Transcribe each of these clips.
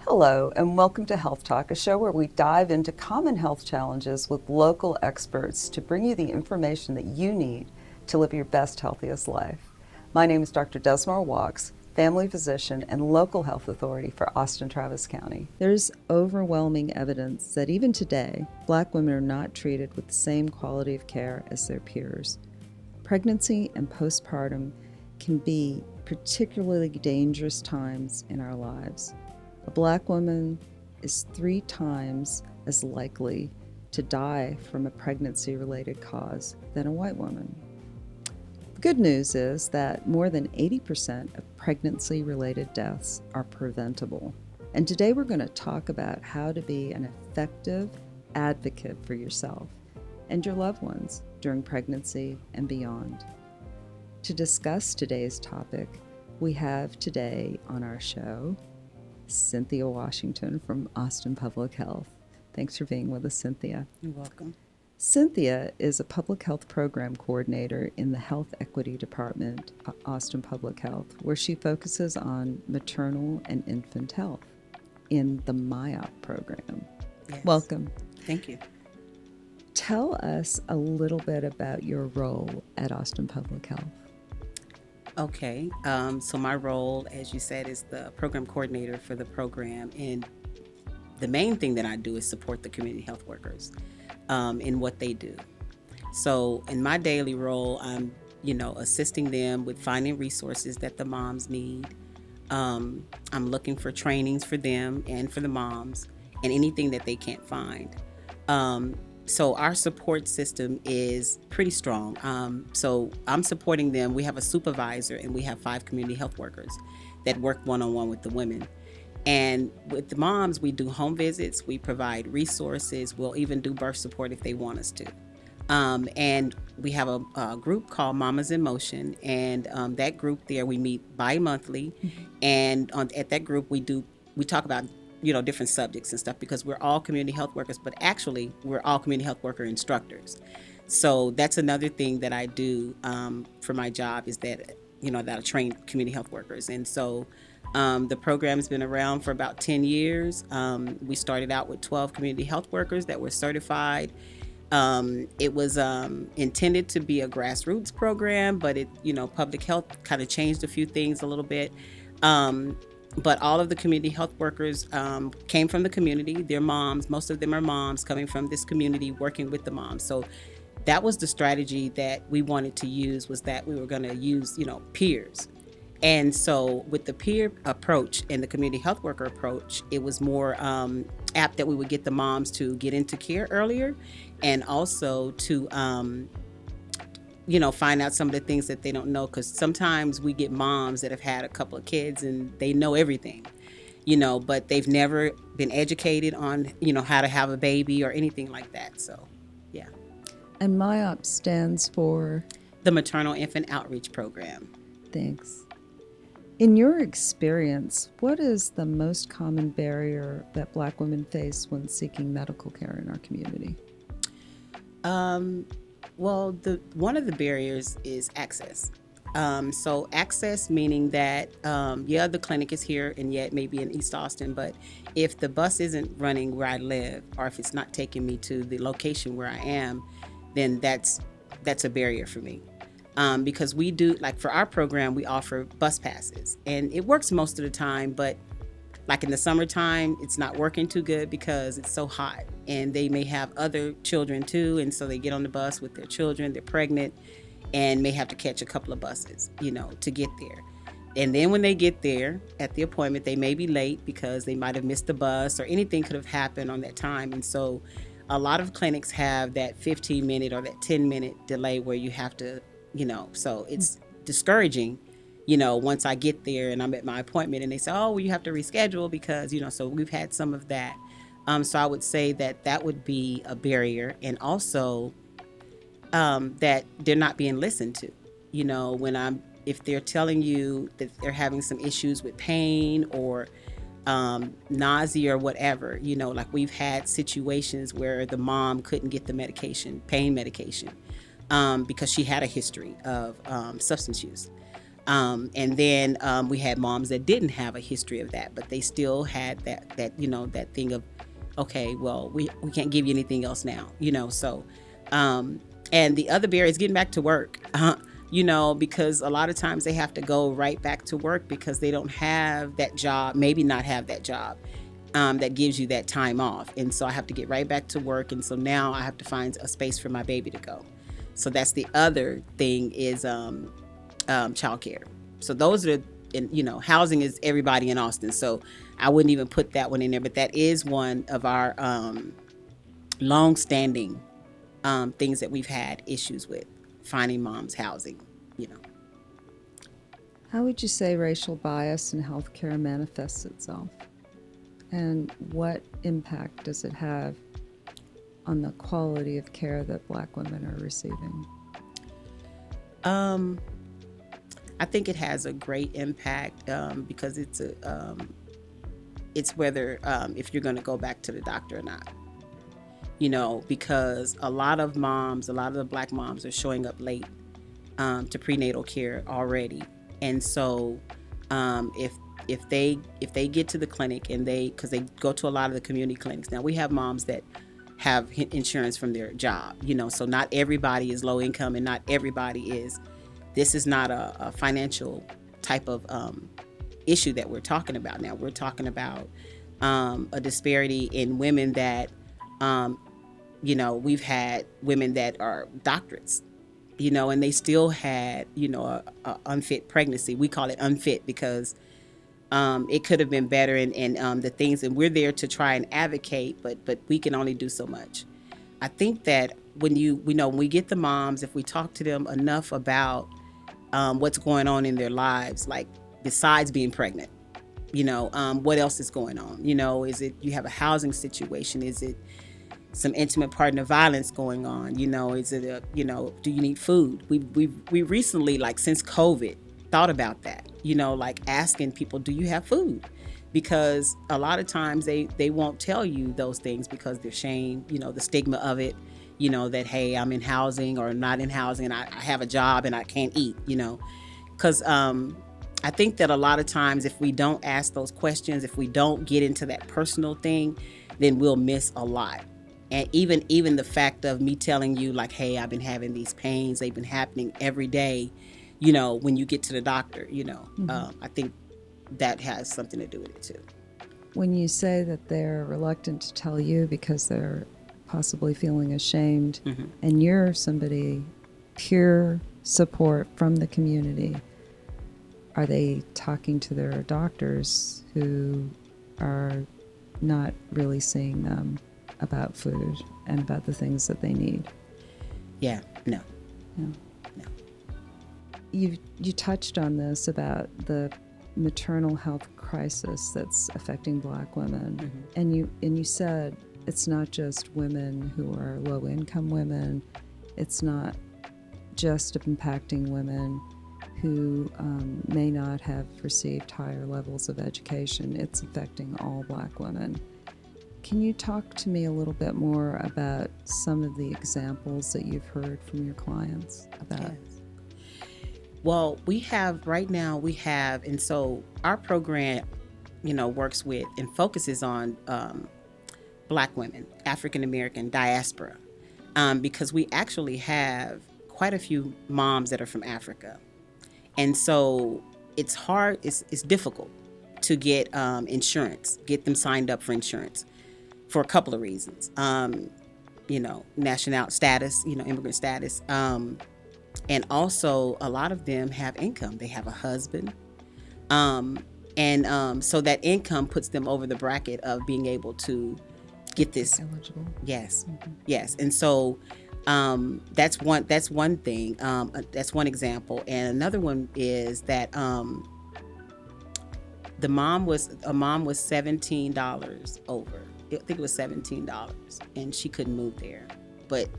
Hello, and welcome to Health Talk, a show where we dive into common health challenges with local experts to bring you the information that you need to live your best, healthiest life. My name is Dr. Desmar Walks, family physician and local health authority for Austin-Travis County. There's overwhelming evidence that even today, Black women are not treated with the same quality of care as their peers. Pregnancy and postpartum can be particularly dangerous times in our lives. A Black woman is 3 times as likely to die from a pregnancy-related cause than a white woman. The good news is that more than 80% of pregnancy-related deaths are preventable. And today we're going to talk about how to be an effective advocate for yourself and your loved ones during pregnancy and beyond. To discuss today's topic, we have today on our show Cynthia Washington from Austin Public Health. Thanks for being with us, Cynthia. You're welcome. Cynthia is a public health program coordinator in the Health Equity Department at Austin Public Health, where she focuses on maternal and infant health in the MyOp program. Yes. Welcome. Thank you. Tell us a little bit about your role at Austin Public Health. Okay, so my role, as you said, is the program coordinator for the program, and the main thing that I do is support the community health workers in what they do. So in my daily role, I'm, assisting them with finding resources that the moms need. I'm looking for trainings for them and for the moms, and anything that they can't find. So our support system is pretty strong. So I'm supporting them. We have a supervisor and we have 5 community health workers that work one-on-one with the women. And with the moms, we do home visits, we provide resources, we'll even do birth support if they want us to. And we have a group called Mamas in Motion, and that group there, we meet bi-monthly. Mm-hmm. And at that group, we talk about different subjects and stuff, because we're all community health workers, but actually we're all community health worker instructors. So that's another thing that I do for my job, is that, that I train community health workers. And so the program's been around for about 10 years. We started out with 12 community health workers that were certified. It was intended to be a grassroots program, but public health kind of changed a few things a little bit. But all of the community health workers came from the community. They're moms. Most of them are moms coming from this community, working with the moms. So that was the strategy that we wanted to use, was that we were going to use, peers. And so with the peer approach and the community health worker approach, it was more apt that we would get the moms to get into care earlier, and also to find out some of the things that they don't know, because sometimes we get moms that have had a couple of kids and they know everything, but they've never been educated on, how to have a baby or anything like that. So, yeah. And MyOp stands for? The Maternal Infant Outreach Program. Thanks. In your experience, what is the most common barrier that Black women face when seeking medical care in our community? Well, one of the barriers is access. So access, meaning that, the clinic is here and yet maybe in East Austin, but if the bus isn't running where I live, or if it's not taking me to the location where I am, then that's a barrier for me. Because we do, like for our program, we offer bus passes, and it works most of the time, but like in the summertime, it's not working too good because it's so hot, and they may have other children too. And so they get on the bus with their children, they're pregnant, and may have to catch a couple of buses, to get there. And then when they get there at the appointment, they may be late because they might have missed the bus, or anything could have happened on that time. And so a lot of clinics have that 15-minute or that 10-minute delay where you have to, so it's discouraging. Once I get there and I'm at my appointment and they say, oh, well, you have to reschedule because, so we've had some of that. So I would say that would be a barrier. And also that they're not being listened to, if they're telling you that they're having some issues with pain or nausea or whatever, like we've had situations where the mom couldn't get the medication, pain medication, because she had a history of substance use. And then we had moms that didn't have a history of that, but they still had that thing of, okay, well, we can't give you anything else now, so and the other barrier is getting back to work, because a lot of times they have to go right back to work because they don't have that job, maybe not have that job that gives you that time off. And so I have to get right back to work. And so now I have to find a space for my baby to go. So that's the other thing is childcare. So those are, housing is everybody in Austin. So I wouldn't even put that one in there, but that is one of our long-standing things that we've had issues with, finding moms housing. How would you say racial bias in healthcare manifests itself? And what impact does it have on the quality of care that Black women are receiving? I think it has a great impact because it's whether if you're going to go back to the doctor or not. Because a lot of the Black moms are showing up late to prenatal care already, and so if they get to the clinic and because they go to a lot of the community clinics. Now we have moms that have insurance from their job, so not everybody is low income and not everybody is. This is not a financial type of issue that we're talking about now. We're talking about a disparity in women that, we've had women that are doctorates, and they still had, a unfit pregnancy. We call it unfit because it could have been better and the things, and we're there to try and advocate, but we can only do so much. I think that when we get the moms, if we talk to them enough about what's going on in their lives, like besides being pregnant, what else is going on? Is it you have a housing situation? Is it some intimate partner violence going on? Is it do you need food? We recently, like since COVID, thought about that, like asking people, do you have food? Because a lot of times they won't tell you those things because they're shame, the stigma of it, that, hey, I'm in housing or not in housing and I have a job and I can't eat, because I think that a lot of times if we don't ask those questions, if we don't get into that personal thing, then we'll miss a lot. And even the fact of me telling you, like, hey, I've been having these pains, they've been happening every day, when you get to the doctor, I think that has something to do with it too. When you say that they're reluctant to tell you because they're possibly feeling ashamed, and you're somebody, peer support from the community, are they talking to their doctors who are not really seeing them about food and about the things that they need? Yeah, no. You touched on this about the maternal health crisis that's affecting Black women, and you said it's not just women who are low-income women. It's not just impacting women who may not have received higher levels of education. It's affecting all Black women. Can you talk to me a little bit more about some of the examples that you've heard from your clients about? Yes. Well, and so our program, works with and focuses on Black women, African American diaspora, because we actually have quite a few moms that are from Africa. And so it's hard, it's difficult to get insurance, get them signed up for insurance for a couple of reasons. National status, immigrant status. And also a lot of them have income. They have a husband. So that income puts them over the bracket of being able to get this. Eligible. Yes. Yes. And so that's one thing. That's one example. And another one is that a mom was $17 over. I think it was $17, and she couldn't move there. But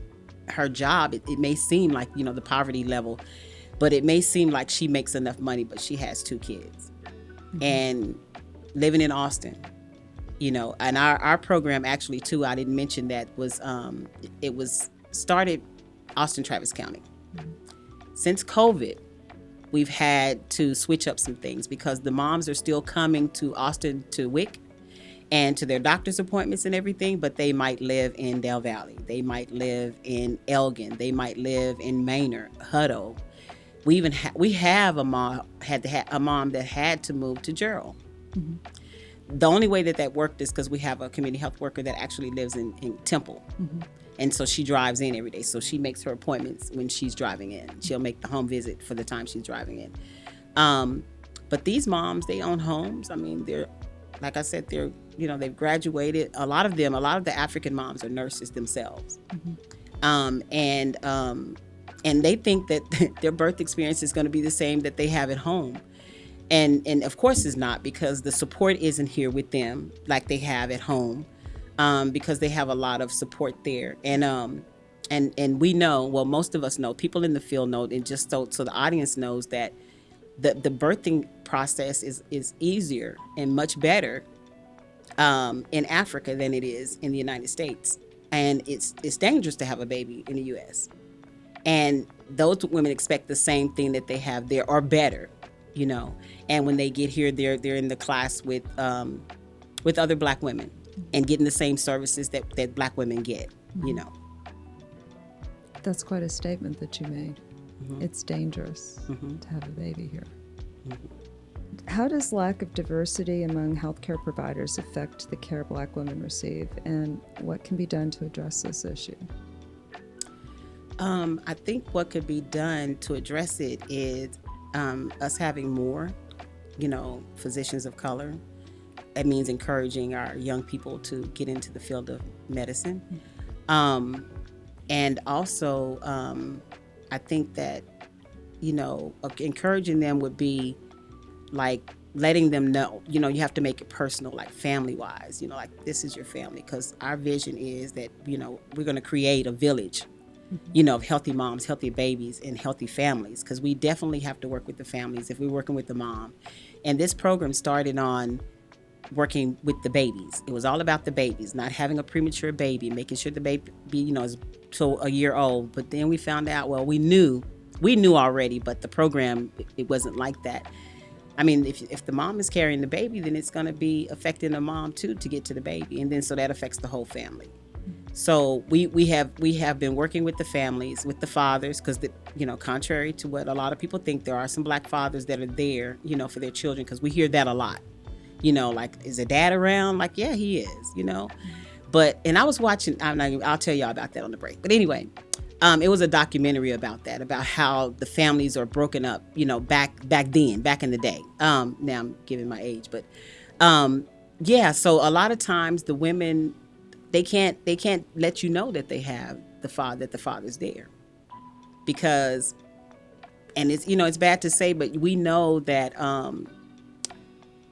her job, it may seem like, the poverty level, but it may seem like she makes enough money, but she has 2 kids and living in Austin, and our program actually too, I didn't mention that was, it was started Austin, Travis County. Since COVID, we've had to switch up some things because the moms are still coming to Austin to WIC and to their doctor's appointments and everything, but they might live in Del Valley. They might live in Elgin. They might live in Maynard, Hutto. We even we have a mom that had to move to Gerald. The only way that worked is because we have a community health worker that actually lives in Temple. And so she drives in every day. So she makes her appointments when she's driving in. She'll make the home visit for the time she's driving in. But these moms, they own homes. I mean, they're, like I said, they've graduated. A lot of the African moms are nurses themselves. And they think that their birth experience is going to be the same that they have at home. And of course it's not, because the support isn't here with them like they have at home, because they have a lot of support there. And we know, well, most of us know, people in the field know, and just so the audience knows that the birthing process is easier and much better in Africa than it is in the United States. And it's dangerous to have a baby in the U.S. And those women expect the same thing that they have there or better, you know. And when they get here, they're in the class with other Black women and getting the same services that Black women get, you know. That's quite a statement that you made. It's dangerous to have a baby here. How does lack of diversity among healthcare providers affect the care Black women receive, and what can be done to address this issue? I think what could be done to address it is us having more, physicians of color. That means encouraging our young people to get into the field of medicine. And also, I think that, encouraging them would be like letting them know, you have to make it personal, like family-wise, like this is your family, because our vision is that, we're going to create a village, of healthy moms, healthy babies, and healthy families, because we definitely have to work with the families if we're working with the mom. And this program started on working with the babies. It was all about the babies, not having a premature baby, making sure the baby, is till a year old. But then we found out, well, we knew already, but the program, it wasn't like that. I mean, if the mom is carrying the baby, then it's going to be affecting the mom too to get to the baby, and then so that affects the whole family. So we have been working with the families, with the fathers, because contrary to what a lot of people think, there are some Black fathers that are there, for their children, because we hear that a lot. Like, is a dad around? Like, yeah, he is. But and I was watching. I'll tell y'all about that on the break. But anyway. It was a documentary about that, about how the families are broken up, back in the day. Now I'm giving my age, but so a lot of times the women, they can't let you know that they have the father's there, because, and it's it's bad to say, but we know that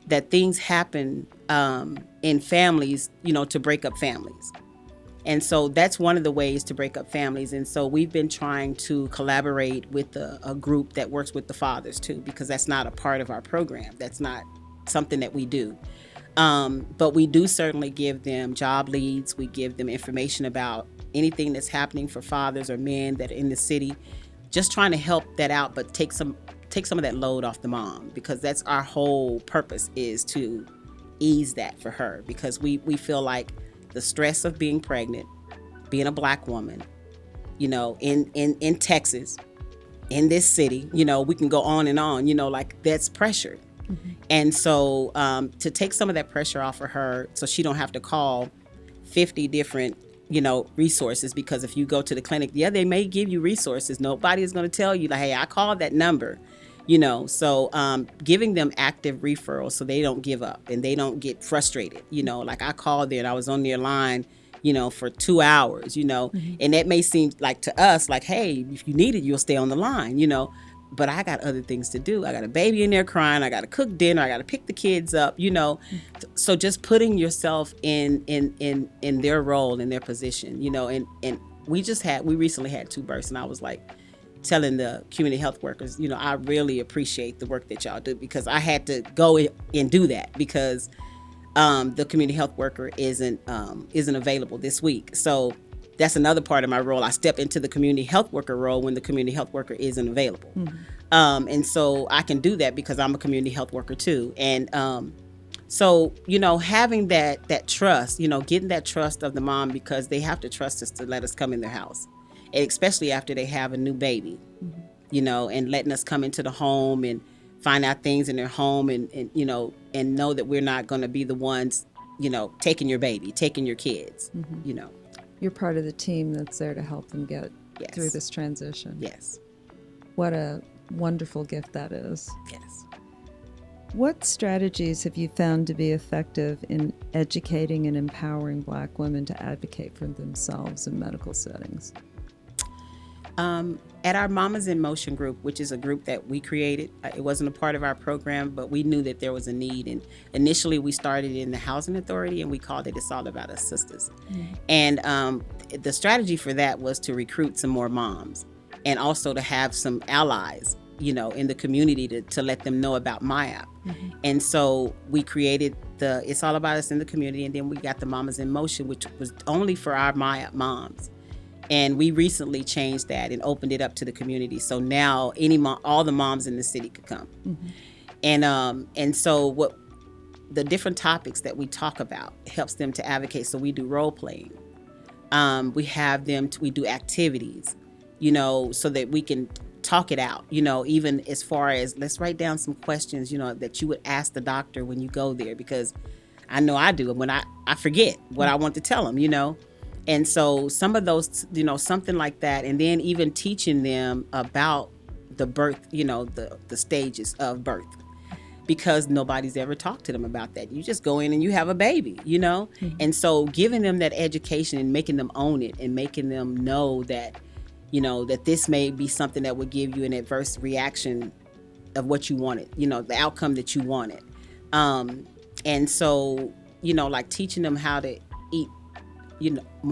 that things happen in families, to break up families. And so that's one of the ways to break up families. And so we've been trying to collaborate with a group that works with the fathers too, because that's not a part of our program. That's not something that we do. But we do certainly give them job leads. We give them information about anything that's happening for fathers or men that are in the city, just trying to help that out, but take some of that load off the mom, because that's our whole purpose, is to ease that for her, because we feel like the stress of being pregnant, being a Black woman, in Texas, in this city, we can go on and on, like that's pressure. And so to take some of that pressure off of her, so she don't have to call 50 different, resources, because if you go to the clinic, they may give you resources. Nobody is going to tell you like, hey, I called that number. So giving them active referrals so they don't give up and they don't get frustrated. Like I called there and I was on their line, for 2 hours, and that may seem like to us like, hey, if you need it, you'll stay on the line, but I got other things to do. I got a baby in there crying. I got to cook dinner. I got to pick the kids up, So just putting yourself in their role, in their position, and we recently had 2 births, and I was like, telling the community health workers, I really appreciate the work that y'all do, because I had to go and do that because the community health worker isn't available this week. So that's another part of my role. I step into the community health worker role when the community health worker isn't available. And so I can do that because I'm a community health worker too. And so, having that trust, getting that trust of the mom, because they have to trust us to let us come in their house, and especially after they have a new baby, and letting us come into the home and find out things in their home, and know that we're not going to be the ones, taking your baby, taking your kids, You're part of the team that's there to help them get Yes. through this transition. Yes. What a wonderful gift that is. Yes. What strategies have you found to be effective in educating and empowering Black women to advocate for themselves in medical settings? At our Mamas in Motion group, which is a group that we created, it wasn't a part of our program, but we knew that there was a need. And initially we started in the Housing Authority, and we called it It's All About Us Sisters. And the strategy for that was to recruit some more moms, and also to have some allies, in the community to let them know about MyApp. And so we created the It's All About Us in the community, and then we got the Mamas in Motion, which was only for our MyApp moms. And we recently changed that and opened it up to the community. So now all the moms in the city could come. And so what the different topics that we talk about helps them to advocate. So we do role playing. We do activities, so that we can talk it out, even as far as let's write down some questions, that you would ask the doctor when you go there, because I know I do. When I forget what I want to tell them, And so some of those, something like that. And then even teaching them about the birth, the stages of birth, because nobody's ever talked to them about that. You just go in and you have a baby, And so giving them that education and making them own it, and making them know that, that this may be something that would give you an adverse reaction of what you wanted, the outcome that you wanted. And so, like teaching them how to eat,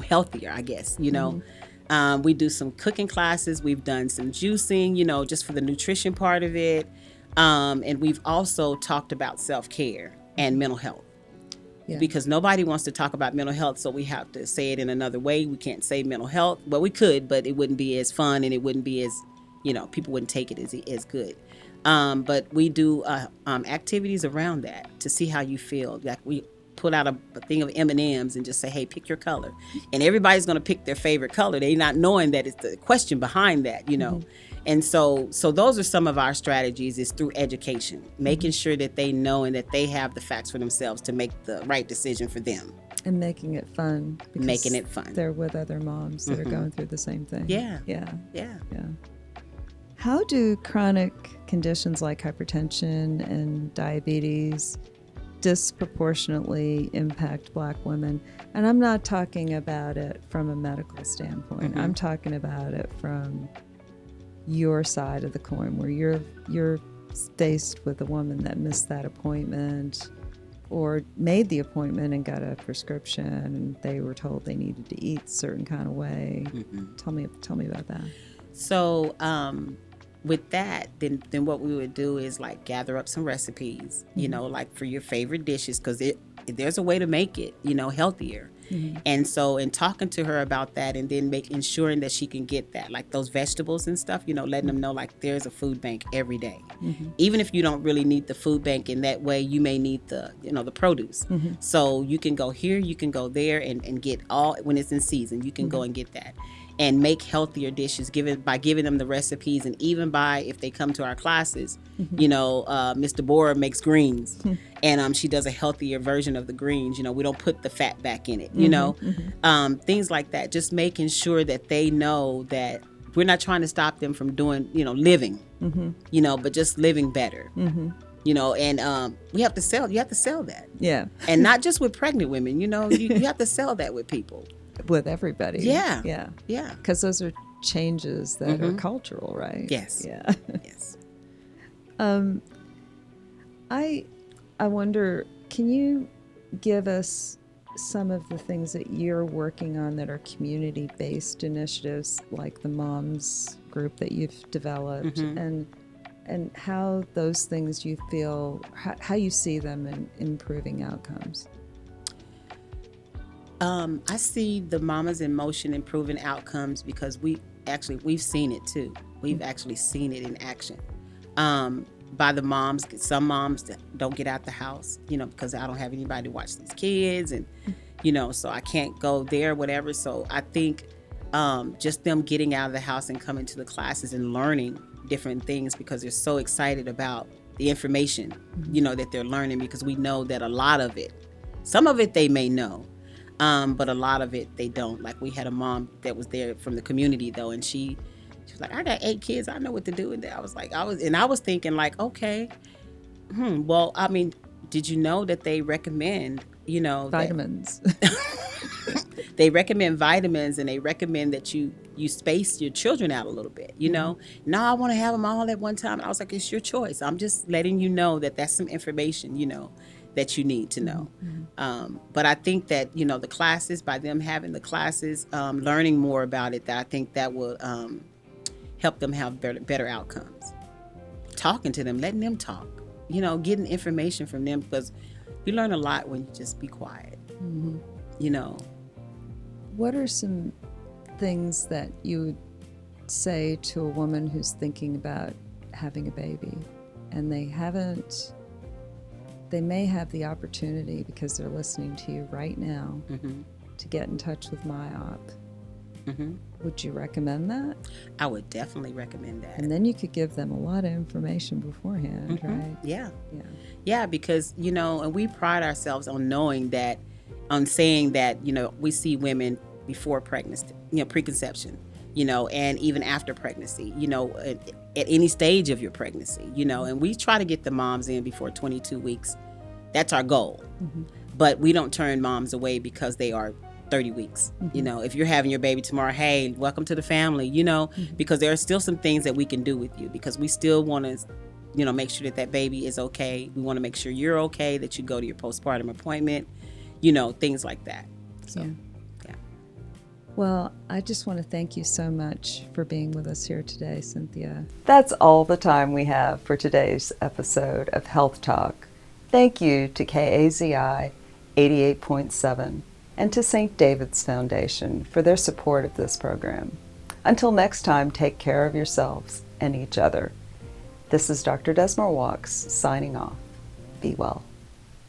healthier, I guess, we do some cooking classes. We've done some juicing, just for the nutrition part of it. And we've also talked about self-care and mental health. Yeah. Because nobody wants to talk about mental health, so we have to say it in another way. We can't say mental health. Well, we could, but it wouldn't be as fun, and it wouldn't be as, people wouldn't take it as good. But we do activities around that to see how you feel. Like we put out a thing of M&Ms and just say, hey, pick your color. And everybody's going to pick their favorite color. They're not knowing that it's the question behind that, And so those are some of our strategies, is through education, making sure that they know and that they have the facts for themselves to make the right decision for them. And making it fun. Making it fun. They're with other moms that are going through the same thing. Yeah. How do chronic conditions like hypertension and diabetes disproportionately impact Black women? And I'm not talking about it from a medical standpoint. I'm talking about it from your side of the coin, where you're faced with a woman that missed that appointment, or made the appointment and got a prescription and they were told they needed to eat a certain kind of way. Tell me about that. So with that, then what we would do is like gather up some recipes, like for your favorite dishes, because there's a way to make it, healthier. And so in talking to her about that, and then ensuring that she can get that, like those vegetables and stuff, letting them know like there's a food bank every day. Even if you don't really need the food bank in that way, you may need the, the produce. So you can go here, you can go there and get all, when it's in season, you can go and get that. And make healthier dishes by giving them the recipes, and even by, if they come to our classes, Miss Deborah makes greens, and she does a healthier version of the greens. We don't put the fat back in it, things like that. Just making sure that they know that we're not trying to stop them from doing, living, but just living better. And you have to sell that. Yeah. And not just with pregnant women, you have to sell that with people. With everybody. Yeah. Because those are changes that are cultural, right? Yes. Yeah. Yes. I wonder, can you give us some of the things that you're working on that are community-based initiatives, like the moms group that you've developed, and how those things you feel, how you see them in improving outcomes? I see the Mamas in Motion improving outcomes because we've seen it too. We've actually seen it in action. By the moms, some moms that don't get out the house, because I don't have anybody to watch these kids, and so I can't go there, whatever. So I think just them getting out of the house and coming to the classes and learning different things because they're so excited about the information, that they're learning, because we know that a lot of it, some of it they may know, but a lot of it they don't. Like, we had a mom that was there from the community though, and she was like, I got 8 kids, I know what to do with that. I was thinking like, okay, well, I mean, did you know that they recommend, Vitamins. They recommend vitamins, and they recommend that you space your children out a little bit, No, I want to have them all at one time. And I was like, it's your choice. I'm just letting you know that that's some information, that you need to know. But I think that, the classes, by them having the classes, learning more about it, that I think that will help them have better outcomes. Talking to them, letting them talk, getting information from them, because you learn a lot when you just be quiet. What are some things that you would say to a woman who's thinking about having a baby and they may have the opportunity, because they're listening to you right now, to get in touch with MyOp? Would you recommend that? I would definitely recommend that. And then you could give them a lot of information beforehand, right? Yeah, because, and we pride ourselves on saying that, we see women before pregnancy, preconception, and even after pregnancy, at any stage of your pregnancy, and we try to get the moms in before 22 weeks. That's our goal. But we don't turn moms away because they are 30 weeks. If you're having your baby tomorrow, hey, welcome to the family, because there are still some things that we can do with you, because we still want to, make sure that baby is okay. We want to make sure you're okay, that you go to your postpartum appointment, things like that. So, yeah. Well, I just want to thank you so much for being with us here today, Cynthia. That's all the time we have for today's episode of Health Talk. Thank you to KAZI 88.7 and to St. David's Foundation for their support of this program. Until next time, take care of yourselves and each other. This is Dr. Desmore Walks signing off. Be well.